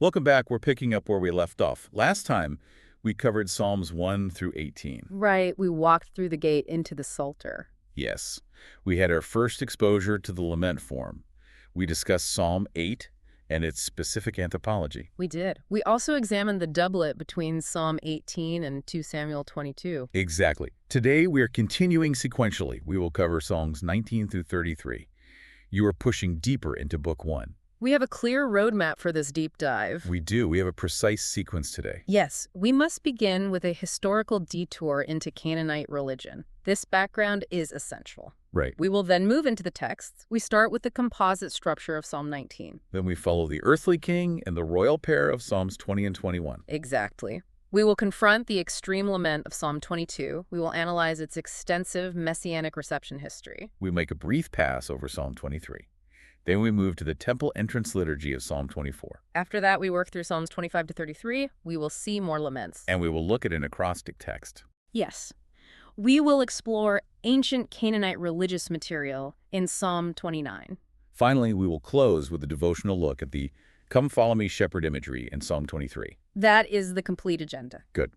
Welcome back. We're picking up where we left off. Last time, we covered Psalms 1 through 18. Right, we walked through the gate into the Psalter. Yes, we had our first exposure to the lament form. We discussed Psalm 8 and its specific anthropology. We did. We also examined the doublet between Psalm 18 and 2 Samuel 22. Exactly. Today, we are continuing sequentially. We will cover Psalms 19 through 33. You are pushing deeper into Book 1. We have a clear roadmap for this deep dive. We do. We have a precise sequence today. Yes, we must begin with a historical detour into Canaanite religion. This background is essential. Right. We will then move into the texts. We start with the composite structure of Psalm 19. Then we follow the earthly king and the royal pair of Psalms 20 and 21. Exactly. We will confront the extreme lament of Psalm 22. We will analyze its extensive Messianic reception history. We make a brief pass over Psalm 23. Then we move to the temple entrance liturgy of Psalm 24. After that, we work through Psalms 25 to 33. We will see more laments. And we will look at an acrostic text. Yes. We will explore ancient Canaanite religious material in Psalm 29. Finally, we will close with a devotional look at the Come Follow Me shepherd imagery in Psalm 23. That is the complete agenda. Good.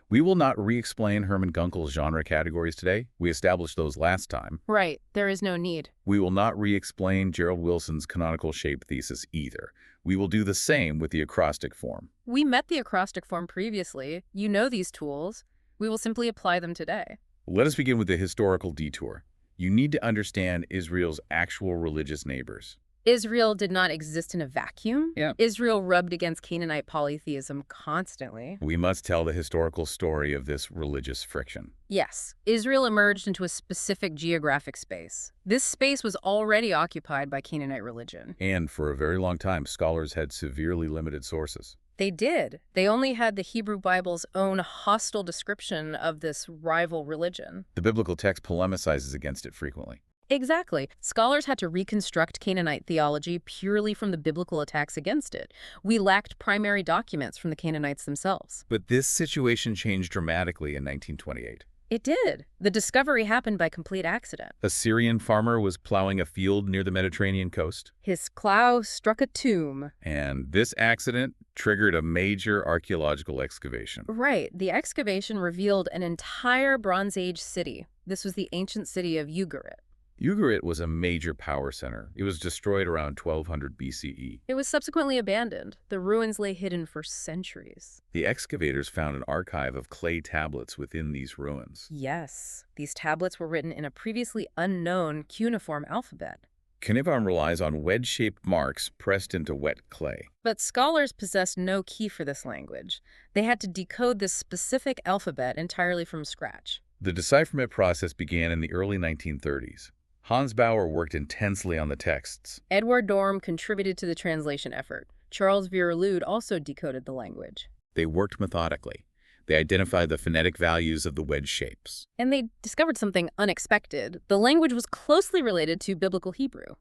We will not re-explain Herman Gunkel's genre categories today. We established those last time. Right. There is no need. We will not re-explain Gerald Wilson's canonical shape thesis either. We will do the same with the acrostic form. We met the acrostic form previously. You know these tools. We will simply apply them today. Let us begin with the historical detour. You need to understand Israel's actual religious neighbors. Israel did not exist in a vacuum. Yeah. Israel rubbed against Canaanite polytheism constantly. We must tell the historical story of this religious friction. Yes, Israel emerged into a specific geographic space. This space was already occupied by Canaanite religion. And for a very long time, scholars had severely limited sources. They did. They only had the Hebrew Bible's own hostile description of this rival religion. The biblical text polemicizes against it frequently. Exactly. Scholars had to reconstruct Canaanite theology purely from the biblical attacks against it. We lacked primary documents from the Canaanites themselves. But this situation changed dramatically in 1928. It did. The discovery happened by complete accident. A Syrian farmer was plowing a field near the Mediterranean coast. His plow struck a tomb. And this accident triggered a major archaeological excavation. Right. The excavation revealed an entire Bronze Age city. This was the ancient city of Ugarit. Ugarit was a major power center. It was destroyed around 1200 BCE. It was subsequently abandoned. The ruins lay hidden for centuries. The excavators found an archive of clay tablets within these ruins. Yes, these tablets were written in a previously unknown cuneiform alphabet. Cuneiform relies on wedge-shaped marks pressed into wet clay. But scholars possessed no key for this language. They had to decode this specific alphabet entirely from scratch. The decipherment process began in the early 1930s. Hans Bauer worked intensely on the texts. Edward Dorm contributed to the translation effort. Charles Vierlude also decoded the language. They worked methodically. They identified the phonetic values of the wedge shapes. And they discovered something unexpected. The language was closely related to Biblical Hebrew.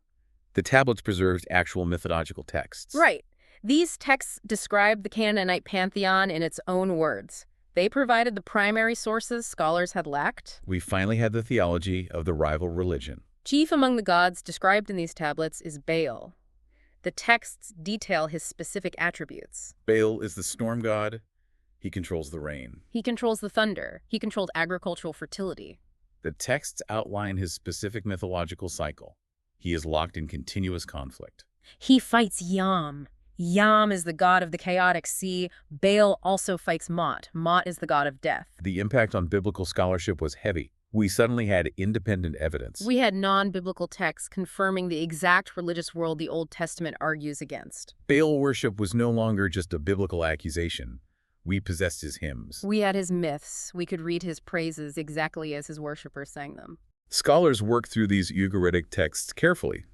The tablets preserved actual mythological texts. Right. These texts describe the Canaanite pantheon in its own words. They provided the primary sources scholars had lacked. We finally had the theology of the rival religion. Chief among the gods described in these tablets is Baal. The texts detail his specific attributes. Baal is the storm god. He controls the rain. He controls the thunder. He controlled agricultural fertility. The texts outline his specific mythological cycle. He is locked in continuous conflict. He fights Yam. Yam is the god of the chaotic sea. Baal also fights Mot. Mot is the god of death. The impact on biblical scholarship was heavy. We suddenly had independent evidence. We had non-biblical texts confirming the exact religious world the Old Testament argues against. Baal worship was no longer just a biblical accusation. We possessed his hymns. We had his myths. We could read his praises exactly as his worshippers sang them. Scholars worked through these Ugaritic texts carefully.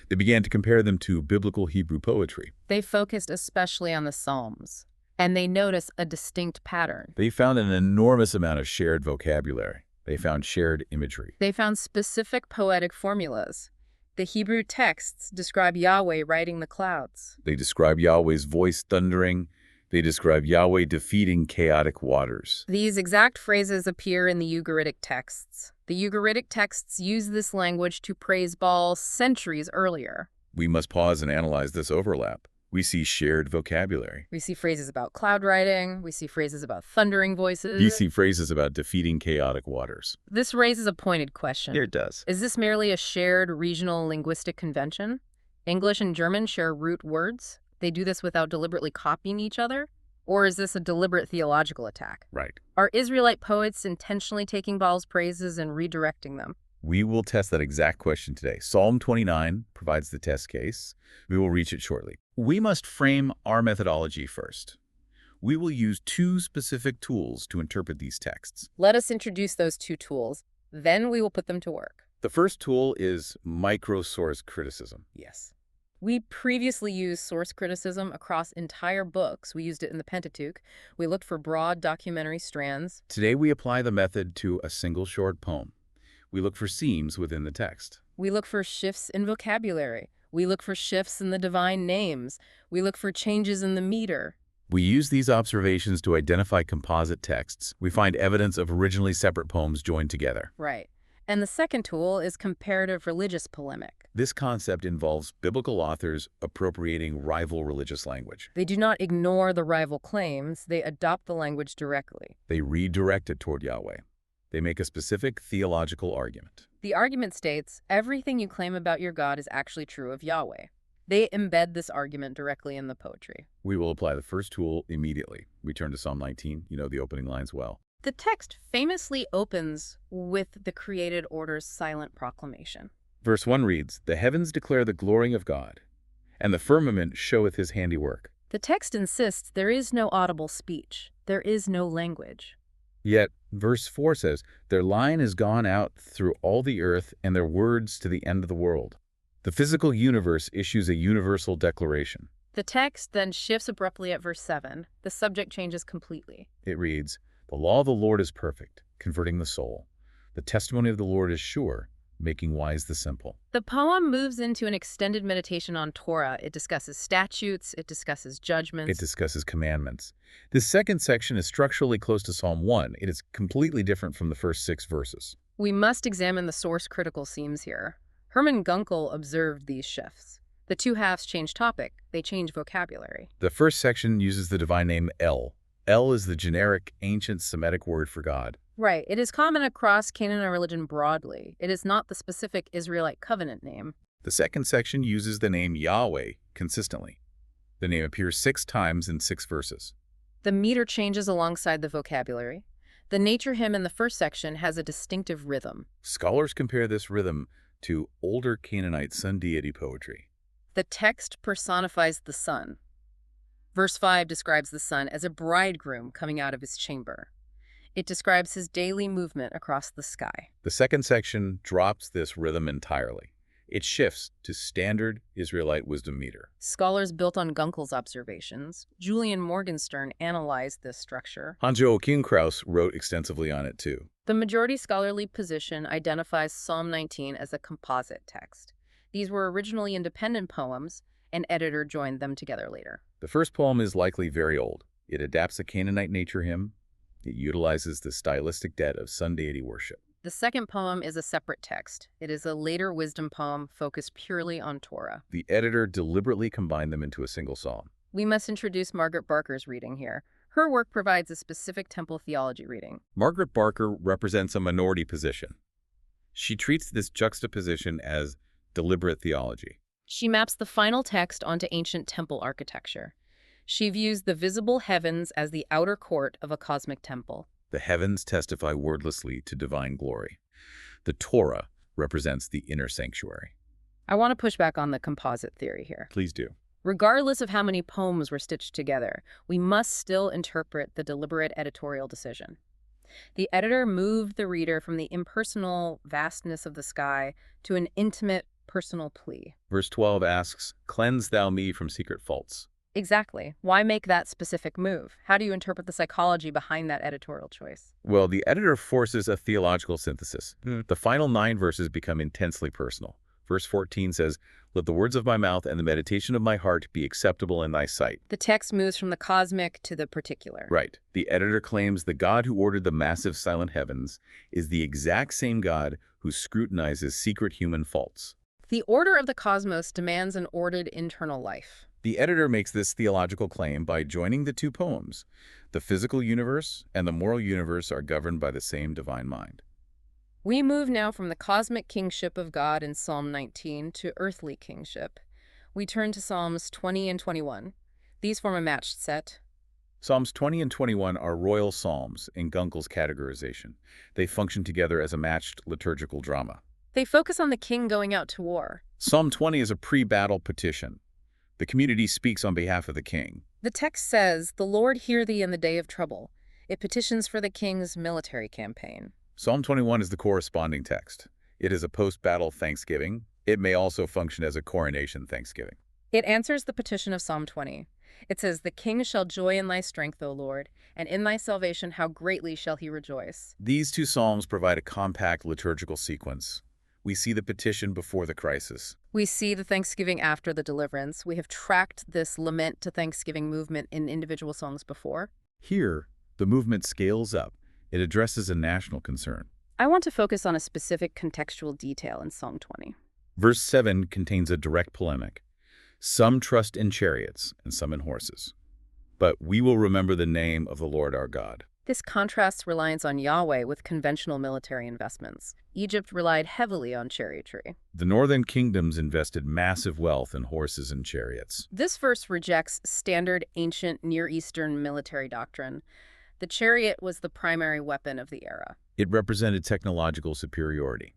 They began to compare them to biblical Hebrew poetry. They focused especially on the Psalms, and they noticed a distinct pattern. They found an enormous amount of shared vocabulary. They found shared imagery. They found specific poetic formulas. The Hebrew texts describe Yahweh riding the clouds. They describe Yahweh's voice thundering. They describe Yahweh defeating chaotic waters. These exact phrases appear in the Ugaritic texts. The Ugaritic texts use this language to praise Baal centuries earlier. We must pause and analyze this overlap. We see shared vocabulary. We see phrases about cloud riding. We see phrases about thundering voices. You see phrases about defeating chaotic waters. This raises a pointed question. Here it does. Is this merely a shared regional linguistic convention? English and German share root words. They do this without deliberately copying each other? Or is this a deliberate theological attack? Right. Are Israelite poets intentionally taking Baal's praises and redirecting them? We will test that exact question today. Psalm 29 provides the test case. We will reach it shortly. We must frame our methodology first. We will use two specific tools to interpret these texts. Let us introduce those two tools. Then we will put them to work. The first tool is micro-source criticism. Yes. We previously used source criticism across entire books. We used it in the Pentateuch. We looked for broad documentary strands. Today we apply the method to a single short poem. We look for seams within the text. We look for shifts in vocabulary. We look for shifts in the divine names. We look for changes in the meter. We use these observations to identify composite texts. We find evidence of originally separate poems joined together. Right. And the second tool is comparative religious polemic. This concept involves biblical authors appropriating rival religious language. They do not ignore the rival claims. They adopt the language directly. They redirect it toward Yahweh. They make a specific theological argument. The argument states, everything you claim about your God is actually true of Yahweh. They embed this argument directly in the poetry. We will apply the first tool immediately. We turn to Psalm 19. You know the opening lines well. The text famously opens with the created order's silent proclamation. Verse 1 reads, "The heavens declare the glory of God, and the firmament showeth his handiwork." The text insists there is no audible speech. There is no language. Yet, verse 4 says, "Their line is gone out through all the earth, and their words to the end of the world." The physical universe issues a universal declaration. The text then shifts abruptly at verse 7. The subject changes completely. It reads, "The law of the Lord is perfect, converting the soul. The testimony of the Lord is sure, making wise the simple." The poem moves into an extended meditation on Torah. It discusses statutes, it discusses judgments. It discusses commandments. This second section is structurally close to Psalm 1. It is completely different from the first 6 verses. We must examine the source-critical seams here. Hermann Gunkel observed these shifts. The two halves change topic, they change vocabulary. The first section uses the divine name El. El is the generic, ancient Semitic word for God. Right. It is common across Canaanite religion broadly. It is not the specific Israelite covenant name. The second section uses the name Yahweh consistently. The name appears 6 times in 6 verses. The meter changes alongside the vocabulary. The nature hymn in the first section has a distinctive rhythm. Scholars compare this rhythm to older Canaanite sun deity poetry. The text personifies the sun. Verse 5 describes the sun as a bridegroom coming out of his chamber. It describes his daily movement across the sky. The second section drops this rhythm entirely. It shifts to standard Israelite wisdom meter. Scholars built on Gunkel's observations. Julian Morgenstern analyzed this structure. Hans-Joachim Krauss wrote extensively on it too. The majority scholarly position identifies Psalm 19 as a composite text. These were originally independent poems. An editor joined them together later. The first poem is likely very old. It adapts a Canaanite nature hymn. It utilizes the stylistic debt of sun deity worship. The second poem is a separate text. It is a later wisdom poem focused purely on Torah. The editor deliberately combined them into a single psalm. We must introduce Margaret Barker's reading here. Her work provides a specific temple theology reading. Margaret Barker represents a minority position. She treats this juxtaposition as deliberate theology. She maps the final text onto ancient temple architecture. She views the visible heavens as the outer court of a cosmic temple. The heavens testify wordlessly to divine glory. The Torah represents the inner sanctuary. I want to push back on the composite theory here. Please do. Regardless of how many poems were stitched together, we must still interpret the deliberate editorial decision. The editor moved the reader from the impersonal vastness of the sky to an intimate, personal plea. Verse 12 asks, "Cleanse thou me from secret faults." Exactly. Why make that specific move? How do you interpret the psychology behind that editorial choice? Well, the editor forces a theological synthesis. The final 9 verses become intensely personal. Verse 14 says, "Let the words of my mouth and the meditation of my heart be acceptable in thy sight." The text moves from the cosmic to the particular. Right. The editor claims the God who ordered the massive silent heavens is the exact same God who scrutinizes secret human faults. The order of the cosmos demands an ordered internal life. The editor makes this theological claim by joining the two poems. The physical universe and the moral universe are governed by the same divine mind. We move now from the cosmic kingship of God in Psalm 19 to earthly kingship. We turn to Psalms 20 and 21. These form a matched set. Psalms 20 and 21 are royal psalms in Gunkel's categorization. They function together as a matched liturgical drama. They focus on the king going out to war. Psalm 20 is a pre-battle petition. The community speaks on behalf of the king. The text says, "The Lord hear thee in the day of trouble." It petitions for the king's military campaign. Psalm 21 is the corresponding text. It is a post-battle thanksgiving. It may also function as a coronation thanksgiving. It answers the petition of Psalm 20. It says, "The king shall joy in thy strength, O Lord, and in thy salvation how greatly shall he rejoice." These two psalms provide a compact liturgical sequence. We see the petition before the crisis. We see the thanksgiving after the deliverance. We have tracked this lament to thanksgiving movement in individual songs before. Here, the movement scales up. It addresses a national concern. I want to focus on a specific contextual detail in Psalm 20. Verse 7 contains a direct polemic. Some trust in chariots and some in horses. But we will remember the name of the Lord our God. This contrasts reliance on Yahweh with conventional military investments. Egypt relied heavily on chariotry. The northern kingdoms invested massive wealth in horses and chariots. This verse rejects standard ancient Near Eastern military doctrine. The chariot was the primary weapon of the era. It represented technological superiority.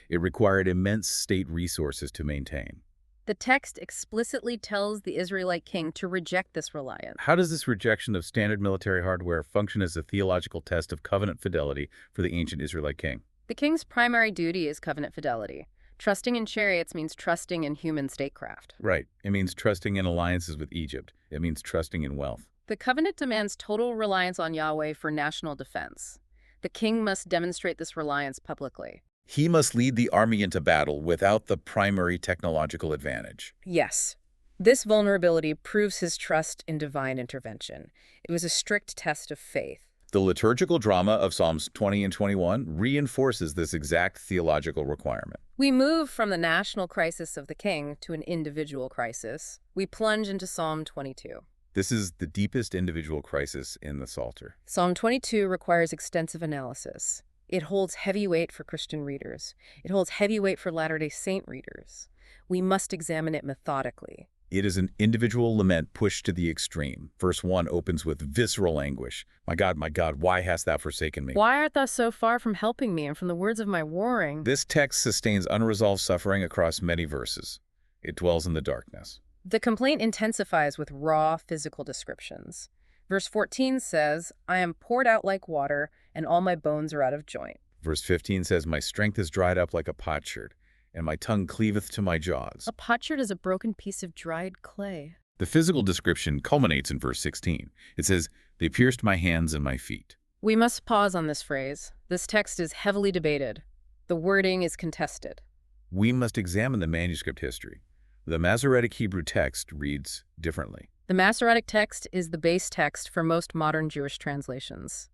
It required immense state resources to maintain. The text explicitly tells the Israelite king to reject this reliance. How does this rejection of standard military hardware function as a theological test of covenant fidelity for the ancient Israelite king? The king's primary duty is covenant fidelity. Trusting in chariots means trusting in human statecraft. Right. It means trusting in alliances with Egypt. It means trusting in wealth. The covenant demands total reliance on Yahweh for national defense. The king must demonstrate this reliance publicly. He must lead the army into battle without the primary technological advantage. Yes. This vulnerability proves his trust in divine intervention. It was a strict test of faith. The liturgical drama of Psalms 20 and 21 reinforces this exact theological requirement. We move from the national crisis of the king to an individual crisis. We plunge into Psalm 22. This is the deepest individual crisis in the Psalter. Psalm 22 requires extensive analysis. It holds heavy weight for Christian readers. It holds heavy weight for Latter-day Saint readers. We must examine it methodically. It is an individual lament pushed to the extreme. Verse 1 opens with visceral anguish. My God, why hast thou forsaken me? Why art thou so far from helping me and from the words of my warring? This text sustains unresolved suffering across many verses. It dwells in the darkness. The complaint intensifies with raw physical descriptions. Verse 14 says, "I am poured out like water, and all my bones are out of joint." Verse 15 says, My strength is dried up like a potsherd, and my tongue cleaveth to my jaws. A potsherd is a broken piece of dried clay. The physical description culminates in verse 16. It says, They pierced my hands and my feet. We must pause on this phrase. This text is heavily debated. The wording is contested. We must examine the manuscript history. The Masoretic Hebrew text reads differently. The Masoretic text is the base text for most modern Jewish translations.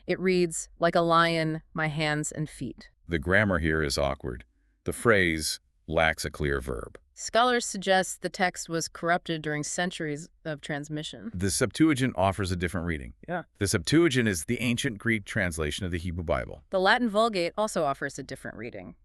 It reads, "Like a lion, my hands and feet." The grammar here is awkward. The phrase lacks a clear verb. Scholars suggest the text was corrupted during centuries of transmission. The Septuagint offers a different reading. The Septuagint is the ancient Greek translation of the Hebrew Bible. The Latin Vulgate also offers a different reading.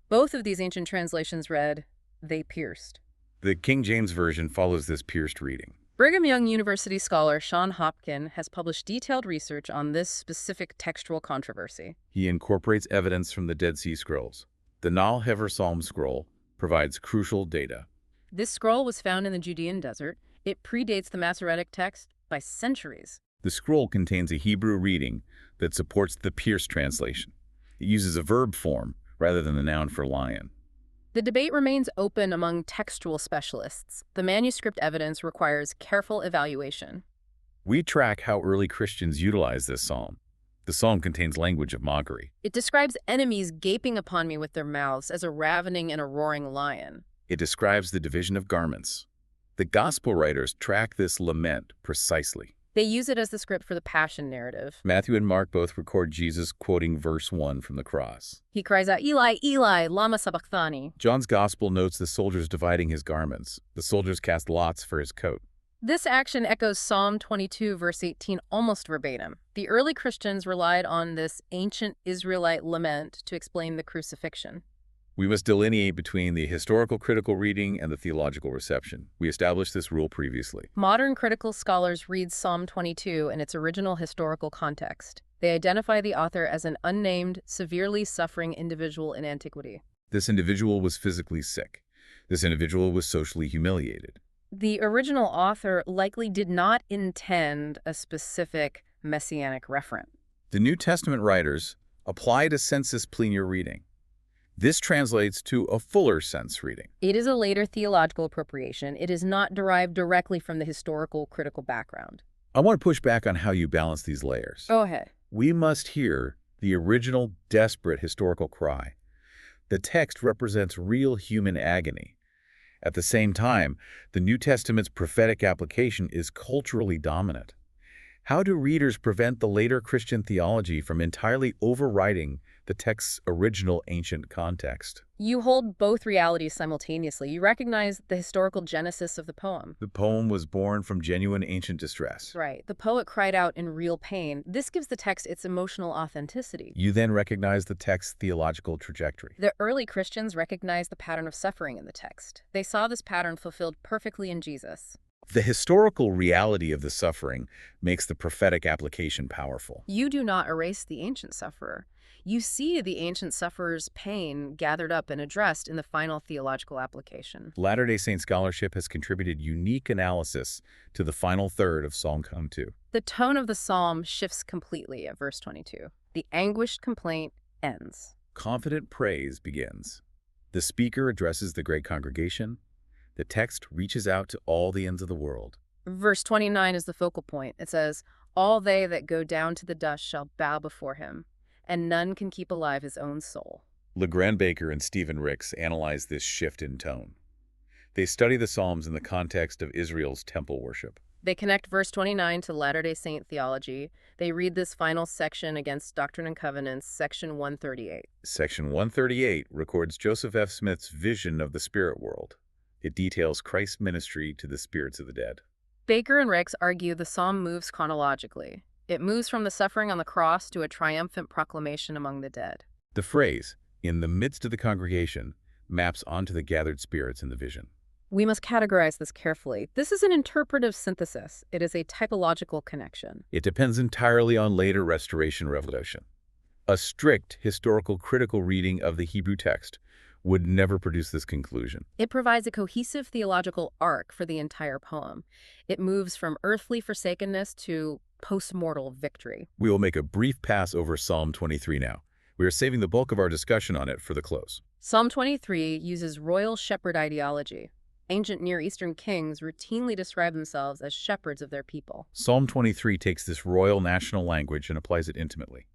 Both of these ancient translations read, "They pierced." The King James Version follows this pierced reading. Brigham Young University scholar Sean Hopkin has published detailed research on this specific textual controversy. He incorporates evidence from the Dead Sea Scrolls. The Nal Hever Psalm scroll provides crucial data. This scroll was found in the Judean desert. It predates the Masoretic text by centuries. The scroll contains a Hebrew reading that supports the pierced translation. It uses a verb form rather than the noun for lion. The debate remains open among textual specialists. The manuscript evidence requires careful evaluation. We track how early Christians utilize this psalm. The psalm contains language of mockery. It describes enemies gaping upon me with their mouths as a ravening and a roaring lion. It describes the division of garments. The gospel writers track this lament precisely. They use it as the script for the Passion narrative. Matthew and Mark both record Jesus quoting verse 1 from the cross. He cries out, Eli, Eli, lama sabachthani. John's gospel notes the soldiers dividing his garments. The soldiers cast lots for his coat. This action echoes Psalm 22, verse 18, almost verbatim. The early Christians relied on this ancient Israelite lament to explain the crucifixion. We must delineate between the historical critical reading and the theological reception. We established this rule previously. Modern critical scholars read Psalm 22 in its original historical context. They identify the author as an unnamed, severely suffering individual in antiquity. This individual was physically sick. This individual was socially humiliated. The original author likely did not intend a specific Messianic referent. The New Testament writers applied a sensus plenior reading. This translates to a fuller sense reading. It is a later theological appropriation. It is not derived directly from the historical critical background. I want to push back on how you balance these layers. Go ahead. We must hear the original desperate historical cry. The text represents real human agony. At the same time, the New Testament's prophetic application is culturally dominant. How do readers prevent the later Christian theology from entirely overriding the text's original ancient context? You hold both realities simultaneously. You recognize the historical genesis of the poem. The poem was born from genuine ancient distress. Right. The poet cried out in real pain. This gives the text its emotional authenticity. You then recognize the text's theological trajectory. The early Christians recognized the pattern of suffering in the text. They saw this pattern fulfilled perfectly in Jesus. The historical reality of the suffering makes the prophetic application powerful. You do not erase the ancient sufferer. You see the ancient sufferer's pain gathered up and addressed in the final theological application. Latter-day Saint scholarship has contributed unique analysis to the final third of Psalm 22. The tone of the psalm shifts completely at verse 22. The anguished complaint ends. Confident praise begins. The speaker addresses the great congregation. The text reaches out to all the ends of the world. Verse 29 is the focal point. It says, all they that go down to the dust shall bow before him, and none can keep alive his own soul. LeGrand Baker and Stephen Ricks analyze this shift in tone. They study the Psalms in the context of Israel's temple worship. They connect verse 29 to Latter-day Saint theology. They read this final section against Doctrine and Covenants, section 138. Section 138 records Joseph F. Smith's vision of the spirit world. It details Christ's ministry to the spirits of the dead. Baker and Ricks argue the psalm moves chronologically. It moves from the suffering on the cross to a triumphant proclamation among the dead. The phrase, in the midst of the congregation, maps onto the gathered spirits in the vision. We must categorize this carefully. This is an interpretive synthesis. It is a typological connection. It depends entirely on later restoration revelation. A strict historical critical reading of the Hebrew text would never produce this conclusion. It provides a cohesive theological arc for the entire poem. It moves from earthly forsakenness to post-mortal victory. We will make a brief pass over Psalm 23 now. We are saving the bulk of our discussion on it for the close. Psalm 23 uses royal shepherd ideology. Ancient Near Eastern kings routinely describe themselves as shepherds of their people. Psalm 23 takes this royal national language and applies it intimately.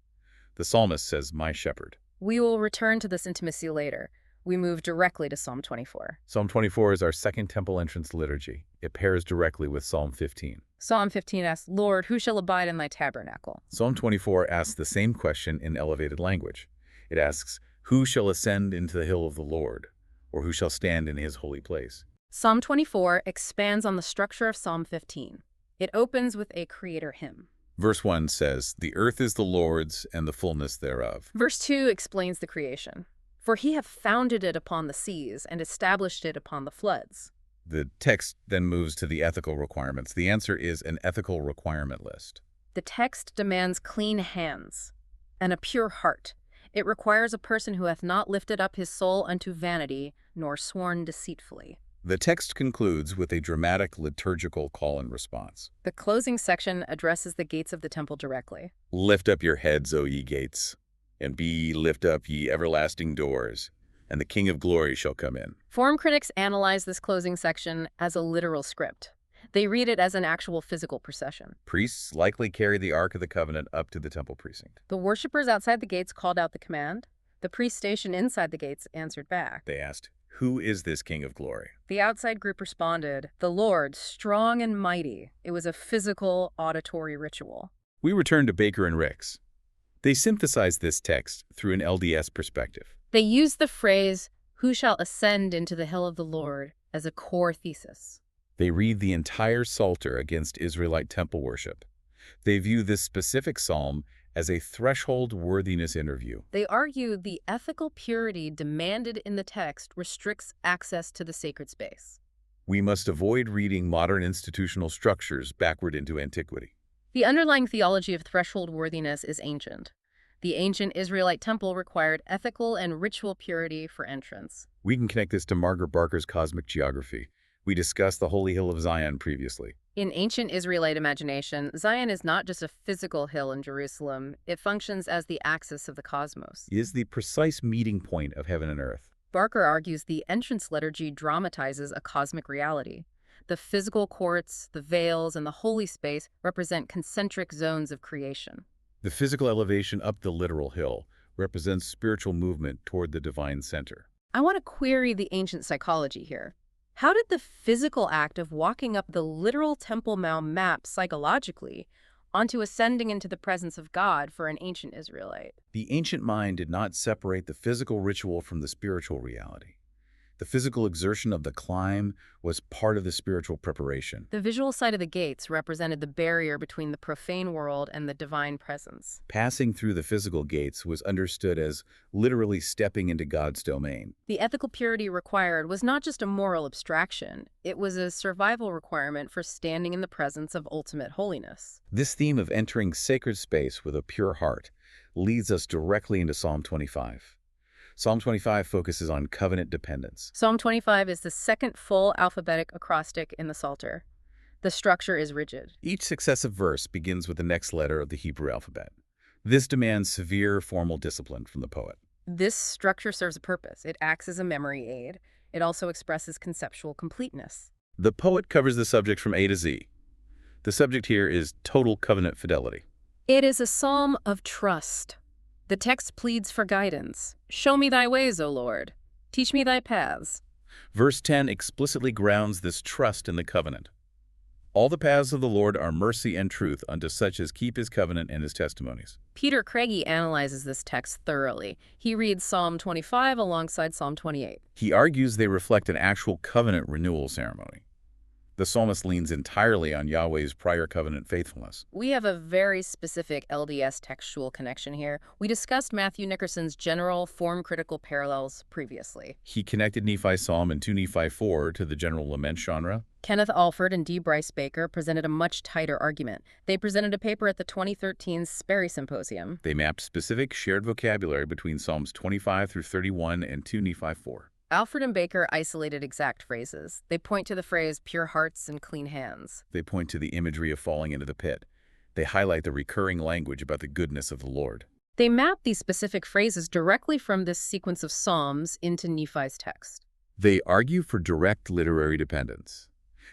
The psalmist says, "My shepherd." We will return to this intimacy later. We move directly to Psalm 24. Psalm 24 is our second temple entrance liturgy. It pairs directly with Psalm 15. Psalm 15 asks, Lord, who shall abide in thy tabernacle? Psalm 24 asks the same question in elevated language. It asks, who shall ascend into the hill of the Lord, or who shall stand in his holy place? Psalm 24 expands on the structure of Psalm 15. It opens with a creator hymn. Verse 1 says, the earth is the Lord's and the fullness thereof. Verse 2 explains the creation. For he hath founded it upon the seas and established it upon the floods. The text then moves to the ethical requirements. The answer is an ethical requirement list. The text demands clean hands and a pure heart. It requires a person who hath not lifted up his soul unto vanity, nor sworn deceitfully. The text concludes with a dramatic liturgical call and response. The closing section addresses the gates of the temple directly. Lift up your heads, O ye gates, and be ye lift up ye everlasting doors, and the King of glory shall come in. Form critics analyze this closing section as a literal script. They read it as an actual physical procession. Priests likely carried the Ark of the Covenant up to the temple precinct. The worshippers outside the gates called out the command. The priests stationed inside the gates answered back. They asked, Who is this King of Glory? The outside group responded, "The Lord, strong and mighty." It was a physical, auditory ritual. We return to Baker and Ricks. They synthesized this text through an LDS perspective. They used the phrase, "Who shall ascend into the hill of the Lord," as a core thesis. They read the entire Psalter against Israelite temple worship. They view this specific psalm as a threshold worthiness interview. They argue the ethical purity demanded in the text restricts access to the sacred space. We must avoid reading modern institutional structures backward into antiquity. The underlying theology of threshold worthiness is ancient. The ancient Israelite temple required ethical and ritual purity for entrance. We can connect this to Margaret Barker's cosmic geography. We discussed the Holy Hill of Zion previously. In ancient Israelite imagination, Zion is not just a physical hill in Jerusalem. It functions as the axis of the cosmos. It is the precise meeting point of heaven and earth. Barker argues the entrance liturgy dramatizes a cosmic reality. The physical courts, the veils, and the holy space represent concentric zones of creation. The physical elevation up the literal hill represents spiritual movement toward the divine center. I want to query the ancient psychology here. How did the physical act of walking up the literal Temple Mount map psychologically onto ascending into the presence of God for an ancient Israelite? The ancient mind did not separate the physical ritual from the spiritual reality. The physical exertion of the climb was part of the spiritual preparation. The visual side of the gates represented the barrier between the profane world and the divine presence. Passing through the physical gates was understood as literally stepping into God's domain. The ethical purity required was not just a moral abstraction, it was a survival requirement for standing in the presence of ultimate holiness. This theme of entering sacred space with a pure heart leads us directly into Psalm 25. Psalm 25 focuses on covenant dependence. Psalm 25 is the second full alphabetic acrostic in the Psalter. The structure is rigid. Each successive verse begins with the next letter of the Hebrew alphabet. This demands severe formal discipline from the poet. This structure serves a purpose. It acts as a memory aid. It also expresses conceptual completeness. The poet covers the subject from A to Z. The subject here is total covenant fidelity. It is a psalm of trust. The text pleads for guidance. Show me thy ways, O Lord. Teach me thy paths. Verse 10 explicitly grounds this trust in the covenant. All the paths of the Lord are mercy and truth unto such as keep his covenant and his testimonies. Peter Craigie analyzes this text thoroughly. He reads Psalm 25 alongside Psalm 28. He argues they reflect an actual covenant renewal ceremony. The psalmist leans entirely on Yahweh's prior covenant faithfulness. We have a very specific LDS textual connection here. We discussed Matthew Nickerson's general form-critical parallels previously. He connected Nephi's psalm and 2 Nephi 4 to the general lament genre. Kenneth Alford and D. Bryce Baker presented a much tighter argument. They presented a paper at the 2013 Sperry Symposium. They mapped specific shared vocabulary between Psalms 25 through 31 and 2 Nephi 4. Alford and Baker isolated exact phrases. They point to the phrase pure hearts and clean hands. They point to the imagery of falling into the pit. They highlight the recurring language about the goodness of the Lord. They map these specific phrases directly from this sequence of Psalms into Nephi's text. They argue for direct literary dependence.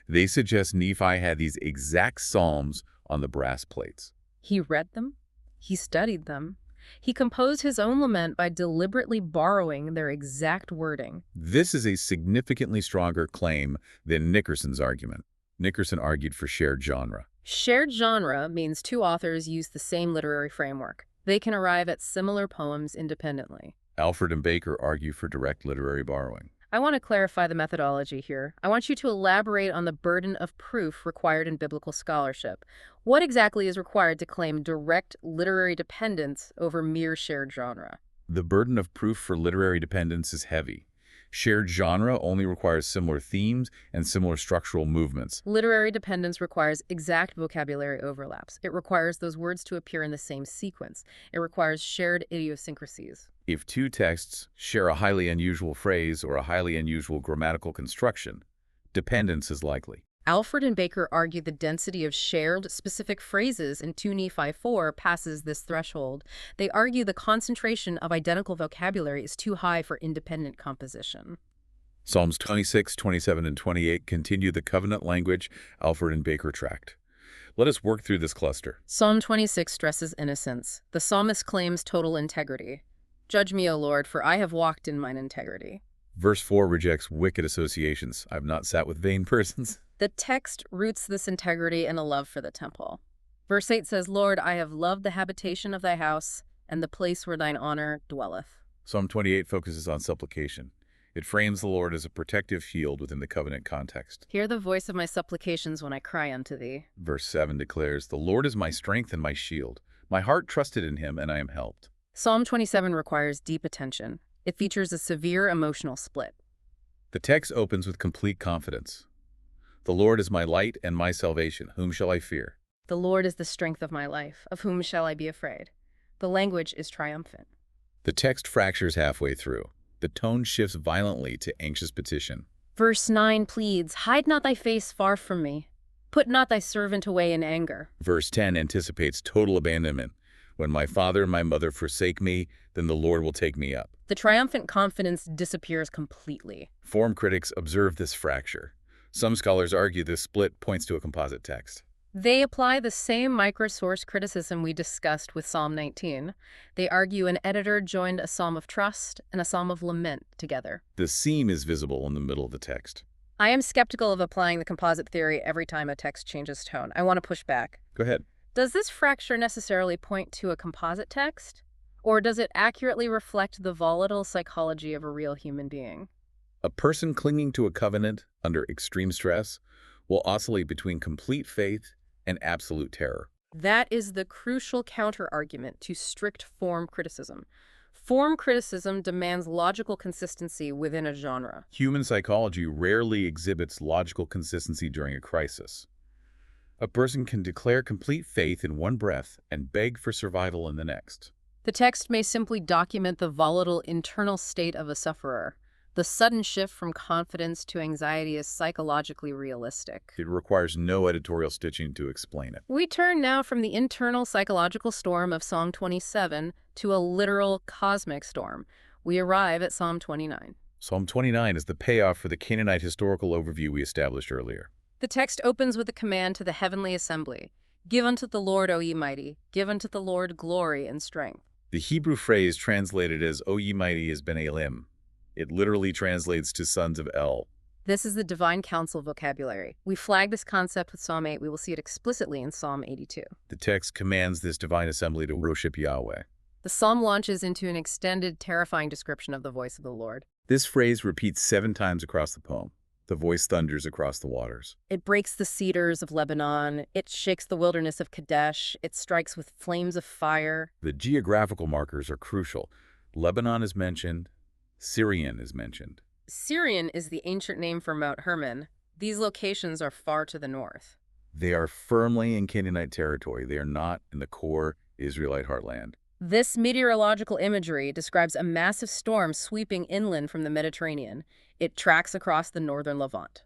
They suggest Nephi had these exact psalms on the brass plates. He read them. He studied them. He composed his own lament by deliberately borrowing their exact wording. This is a significantly stronger claim than Nickerson's argument. Nickerson argued for shared genre. Shared genre means two authors use the same literary framework. They can arrive at similar poems independently. Alford and Baker argue for direct literary borrowing. I want to clarify the methodology here. I want you to elaborate on the burden of proof required in biblical scholarship. What exactly is required to claim direct literary dependence over mere shared genre? The burden of proof for literary dependence is heavy. Shared genre only requires similar themes and similar structural movements. Literary dependence requires exact vocabulary overlaps. It requires those words to appear in the same sequence. It requires shared idiosyncrasies. If two texts share a highly unusual phrase or a highly unusual grammatical construction, dependence is likely. Alford and Baker argue the density of shared specific phrases in 2 Nephi 4 passes this threshold. They argue the concentration of identical vocabulary is too high for independent composition. Psalms 26, 27, and 28 continue the covenant language Alford and Baker tracked. Let us work through this cluster. Psalm 26 stresses innocence. The psalmist claims total integrity. Judge me, O Lord, for I have walked in mine integrity. Verse 4 rejects wicked associations. I've not sat with vain persons. The text roots this integrity in a love for the temple. Verse 8 says, Lord, I have loved the habitation of thy house and the place where thine honor dwelleth. Psalm 28 focuses on supplication. It frames the Lord as a protective shield within the covenant context. Hear the voice of my supplications when I cry unto thee. Verse 7 declares, the Lord is my strength and my shield. My heart trusted in him, and I am helped. Psalm 27 requires deep attention. It features a severe emotional split. The text opens with complete confidence. The Lord is my light and my salvation. Whom shall I fear? The Lord is the strength of my life. Of whom shall I be afraid? The language is triumphant. The text fractures halfway through. The tone shifts violently to anxious petition. Verse 9 pleads, hide not thy face far from me. Put not thy servant away in anger. Verse 10 anticipates total abandonment. When my father and my mother forsake me, then the Lord will take me up. The triumphant confidence disappears completely. Form critics observe this fracture. Some scholars argue this split points to a composite text. They apply the same microsource criticism we discussed with Psalm 19. They argue an editor joined a psalm of trust and a psalm of lament together. The seam is visible in the middle of the text. I am skeptical of applying the composite theory every time a text changes tone. I want to push back. Go ahead. Does this fracture necessarily point to a composite text? Or does it accurately reflect the volatile psychology of a real human being? A person clinging to a covenant under extreme stress will oscillate between complete faith and absolute terror. That is the crucial counter-argument to strict form criticism. Form criticism demands logical consistency within a genre. Human psychology rarely exhibits logical consistency during a crisis. A person can declare complete faith in one breath and beg for survival in the next. The text may simply document the volatile internal state of a sufferer. The sudden shift from confidence to anxiety is psychologically realistic. It requires no editorial stitching to explain it. We turn now from the internal psychological storm of Psalm 27 to a literal cosmic storm. We arrive at Psalm 29. Psalm 29 is the payoff for the Canaanite historical overview we established earlier. The text opens with a command to the heavenly assembly. Give unto the Lord, O ye mighty, give unto the Lord glory and strength. The Hebrew phrase translated as O ye mighty is Ben Elim. It literally translates to sons of El. This is the divine council vocabulary. We flag this concept with Psalm 8. We will see it explicitly in Psalm 82. The text commands this divine assembly to worship Yahweh. The psalm launches into an extended, terrifying description of the voice of the Lord. This phrase repeats 7 times across the poem. The voice thunders across the waters. It breaks the cedars of Lebanon. It shakes the wilderness of Kadesh. It strikes with flames of fire. The geographical markers are crucial. Lebanon is mentioned. Syrian is mentioned. Syrian is the ancient name for Mount Hermon. These locations are far to the north. They are firmly in Canaanite territory. They are not in the core Israelite heartland. This meteorological imagery describes a massive storm sweeping inland from the Mediterranean. It tracks across the northern Levant.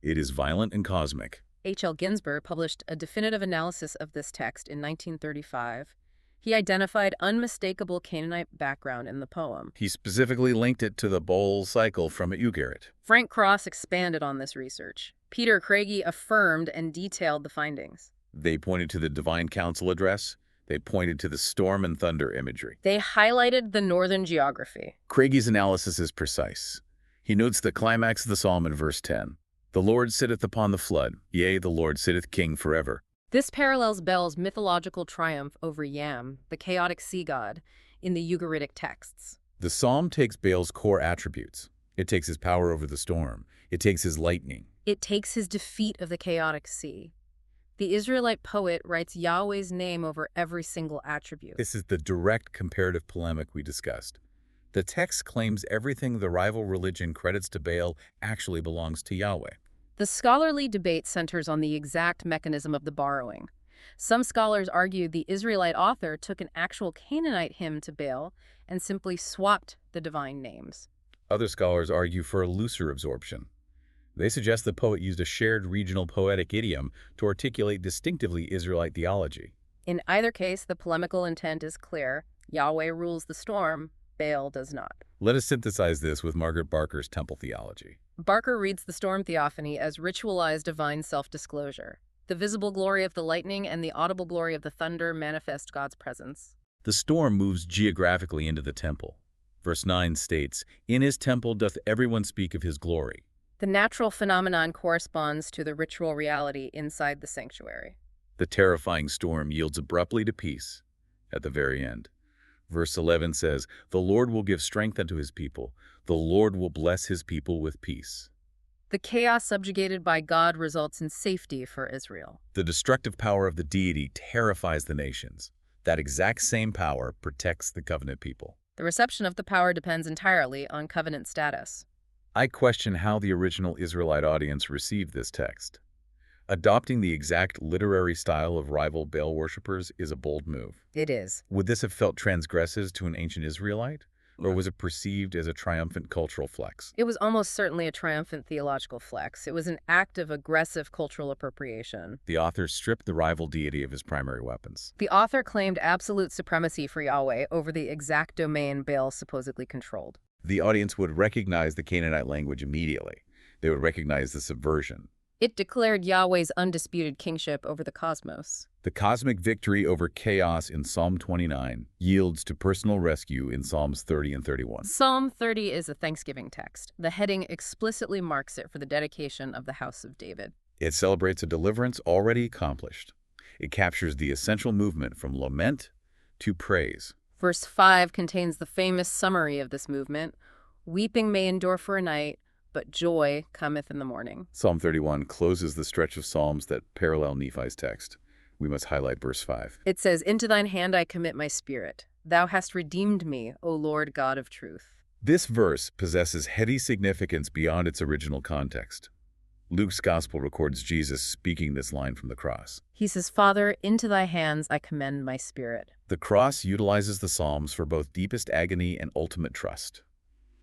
It is violent and cosmic. H.L. Ginsburg published a definitive analysis of this text in 1935. He identified unmistakable Canaanite background in the poem. He specifically linked it to the bowl cycle from Ugarit. Frank Cross expanded on this research. Peter Craigie affirmed and detailed the findings. They pointed to the divine council address. They pointed to the storm and thunder imagery. They highlighted the northern geography. Craigie's analysis is precise. He notes the climax of the psalm in verse 10. The Lord sitteth upon the flood, yea, the Lord sitteth king forever. This parallels Bel's mythological triumph over Yam, the chaotic sea god, in the Ugaritic texts. The psalm takes Baal's core attributes. It takes his power over the storm. It takes his lightning. It takes his defeat of the chaotic sea. The Israelite poet writes Yahweh's name over every single attribute. This is the direct comparative polemic we discussed. The text claims everything the rival religion credits to Baal actually belongs to Yahweh. The scholarly debate centers on the exact mechanism of the borrowing. Some scholars argue the Israelite author took an actual Canaanite hymn to Baal and simply swapped the divine names. Other scholars argue for a looser absorption. They suggest the poet used a shared regional poetic idiom to articulate distinctively Israelite theology. In either case, the polemical intent is clear. Yahweh rules the storm, Baal does not. Let us synthesize this with Margaret Barker's temple theology. Barker reads the storm theophany as ritualized divine self-disclosure. The visible glory of the lightning and the audible glory of the thunder manifest God's presence. The storm moves geographically into the temple. Verse 9 states, "In his temple doth everyone speak of his glory." The natural phenomenon corresponds to the ritual reality inside the sanctuary. The terrifying storm yields abruptly to peace at the very end. Verse 11 says, "The Lord will give strength unto his people. The Lord will bless his people with peace." The chaos subjugated by God results in safety for Israel. The destructive power of the deity terrifies the nations. That exact same power protects the covenant people. The reception of the power depends entirely on covenant status. I question how the original Israelite audience received this text. Adopting the exact literary style of rival Baal worshippers is a bold move. It is. Would this have felt transgressive to an ancient Israelite? Or was it perceived as a triumphant cultural flex? It was almost certainly a triumphant theological flex. It was an act of aggressive cultural appropriation. The author stripped the rival deity of his primary weapons. The author claimed absolute supremacy for Yahweh over the exact domain Baal supposedly controlled. The audience would recognize the Canaanite language immediately. They would recognize the subversion. It declared Yahweh's undisputed kingship over the cosmos. The cosmic victory over chaos in Psalm 29 yields to personal rescue in Psalms 30 and 31. Psalm 30 is a Thanksgiving text. The heading explicitly marks it for the dedication of the house of David. It celebrates a deliverance already accomplished. It captures the essential movement from lament to praise. Verse 5 contains the famous summary of this movement. Weeping may endure for a night, but joy cometh in the morning. Psalm 31 closes the stretch of psalms that parallel Nephi's text. We must highlight verse 5. It says, "Into thine hand I commit my spirit. Thou hast redeemed me, O Lord God of truth." This verse possesses heady significance beyond its original context. Luke's gospel records Jesus speaking this line from the cross. He says, "Father, into thy hands I commend my spirit." The cross utilizes the Psalms for both deepest agony and ultimate trust.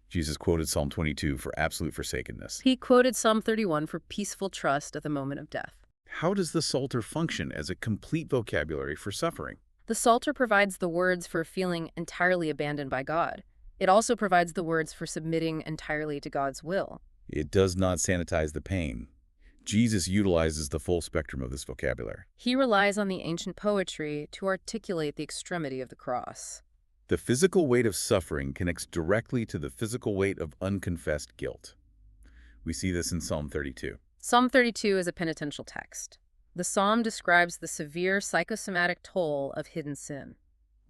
Jesus quoted Psalm 22 for absolute forsakenness. He quoted Psalm 31 for peaceful trust at the moment of death. How does the Psalter function as a complete vocabulary for suffering? The Psalter provides the words for feeling entirely abandoned by God. It also provides the words for submitting entirely to God's will. It does not sanitize the pain. Jesus utilizes the full spectrum of this vocabulary. He relies on the ancient poetry to articulate the extremity of the cross. The physical weight of suffering connects directly to the physical weight of unconfessed guilt. We see this in Psalm 32. Psalm 32 is a penitential text. The psalm describes the severe psychosomatic toll of hidden sin.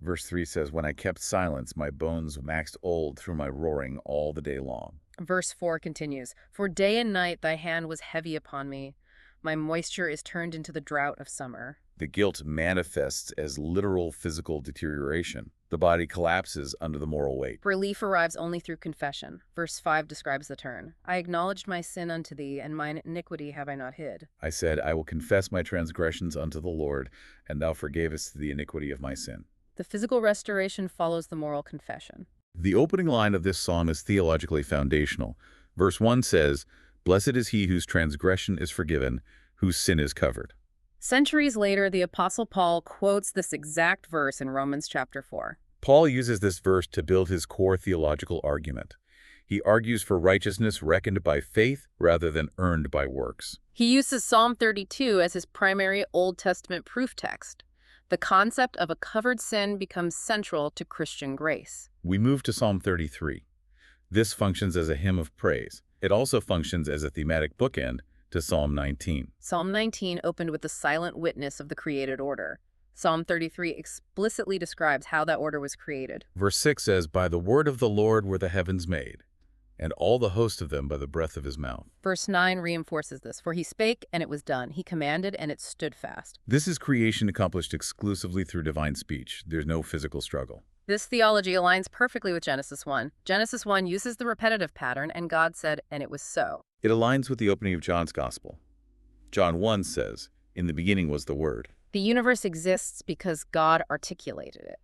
Verse 3 says, "When I kept silence, my bones waxed old through my roaring all the day long." Verse 4 continues, "For day and night thy hand was heavy upon me. My moisture is turned into the drought of summer." The guilt manifests as literal physical deterioration. The body collapses under the moral weight. Relief arrives only through confession. Verse 5 describes the turn. "I acknowledged my sin unto thee, and mine iniquity have I not hid." I said, "I will confess my transgressions unto the Lord, and thou forgavest the iniquity of my sin." The physical restoration follows the moral confession. The opening line of this psalm is theologically foundational. Verse 1 says, "Blessed is he whose transgression is forgiven, whose sin is covered." Centuries later, the Apostle Paul quotes this exact verse in Romans chapter 4. Paul uses this verse to build his core theological argument. He argues for righteousness reckoned by faith rather than earned by works. He uses Psalm 32 as his primary Old Testament proof text. The concept of a covered sin becomes central to Christian grace. We move to Psalm 33. This functions as a hymn of praise. It also functions as a thematic bookend to Psalm 19. Psalm 19 opened with the silent witness of the created order. Psalm 33 explicitly describes how that order was created. Verse 6 says, "By the word of the Lord were the heavens made, and all the host of them by the breath of his mouth." Verse 9 reinforces this. "For he spake, and it was done. He commanded, and it stood fast." This is creation accomplished exclusively through divine speech. There's no physical struggle. This theology aligns perfectly with Genesis 1. Genesis 1 uses the repetitive pattern, and God said, and it was so. It aligns with the opening of John's Gospel. John 1 says, "In the beginning was the Word." The universe exists because God articulated it.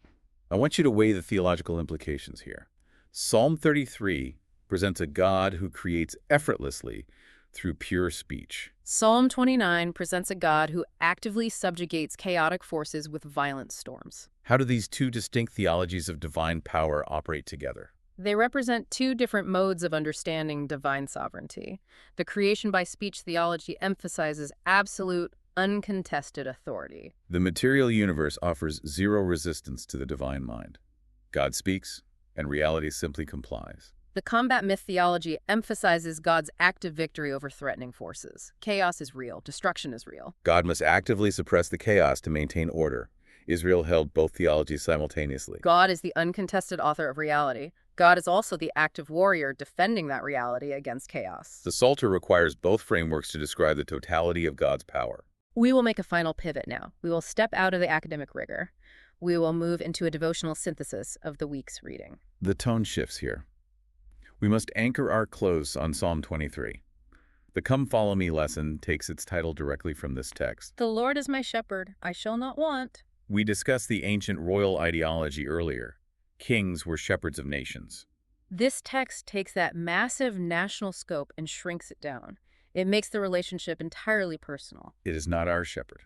I want you to weigh the theological implications here. Psalm 33 presents a God who creates effortlessly through pure speech. Psalm 29 presents a God who actively subjugates chaotic forces with violent storms. How do these two distinct theologies of divine power operate together? They represent two different modes of understanding divine sovereignty. The creation by speech theology emphasizes absolute, uncontested authority. The material universe offers zero resistance to the divine mind. God speaks, and reality simply complies. The combat myth theology emphasizes God's active victory over threatening forces. Chaos is real. Destruction is real. God must actively suppress the chaos to maintain order. Israel held both theologies simultaneously. God is the uncontested author of reality. God is also the active warrior defending that reality against chaos. The Psalter requires both frameworks to describe the totality of God's power. We will make a final pivot now. We will step out of the academic rigor. We will move into a devotional synthesis of the week's reading. The tone shifts here. We must anchor our close on Psalm 23. The Come Follow Me lesson takes its title directly from this text. The Lord is my shepherd, I shall not want. We discussed the ancient royal ideology earlier. Kings were shepherds of nations. This text takes that massive national scope and shrinks it down. It makes the relationship entirely personal. It is not our shepherd.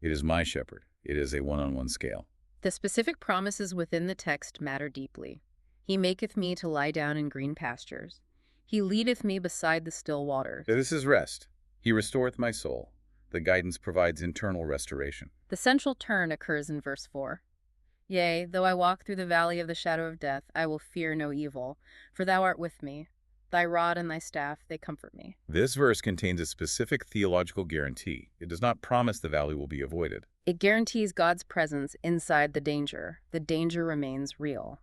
It is my shepherd. It is a one-on-one scale. The specific promises within the text matter deeply. He maketh me to lie down in green pastures. He leadeth me beside the still waters. This is rest. He restoreth my soul. The guidance provides internal restoration. The central turn occurs in verse 4. Yea, though I walk through the valley of the shadow of death, I will fear no evil, for thou art with me. Thy rod and thy staff, they comfort me. This verse contains a specific theological guarantee. It does not promise the valley will be avoided. It guarantees God's presence inside the danger. The danger remains real.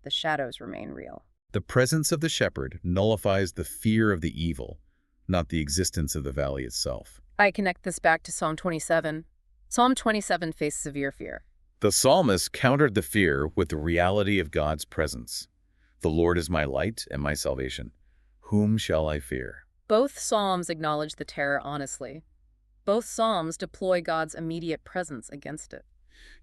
The shadows remain real. The presence of the shepherd nullifies the fear of the evil, not the existence of the valley itself. I connect this back to Psalm 27. Psalm 27 faces severe fear. The psalmist countered the fear with the reality of God's presence. The Lord is my light and my salvation. Whom shall I fear? Both psalms acknowledge the terror honestly. Both psalms deploy God's immediate presence against it.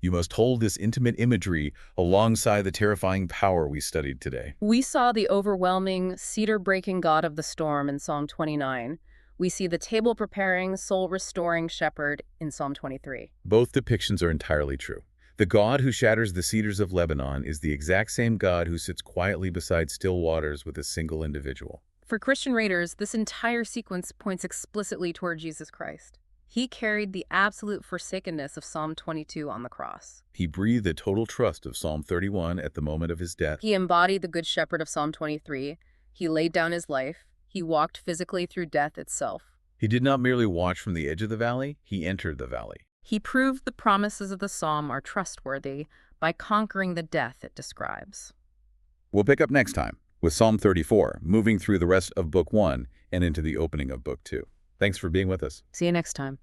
You must hold this intimate imagery alongside the terrifying power we studied today. We saw the overwhelming, cedar-breaking God of the storm in Psalm 29. We see the table-preparing, soul-restoring shepherd in Psalm 23. Both depictions are entirely true. The God who shatters the cedars of Lebanon is the exact same God who sits quietly beside still waters with a single individual. For Christian readers, this entire sequence points explicitly toward Jesus Christ. He carried the absolute forsakenness of Psalm 22 on the cross. He breathed the total trust of Psalm 31 at the moment of his death. He embodied the Good Shepherd of Psalm 23. He laid down his life. He walked physically through death itself. He did not merely watch from the edge of the valley, he entered the valley. He proved the promises of the psalm are trustworthy by conquering the death it describes. We'll pick up next time with Psalm 34, moving through the rest of Book 1 and into the opening of Book 2. Thanks for being with us. See you next time.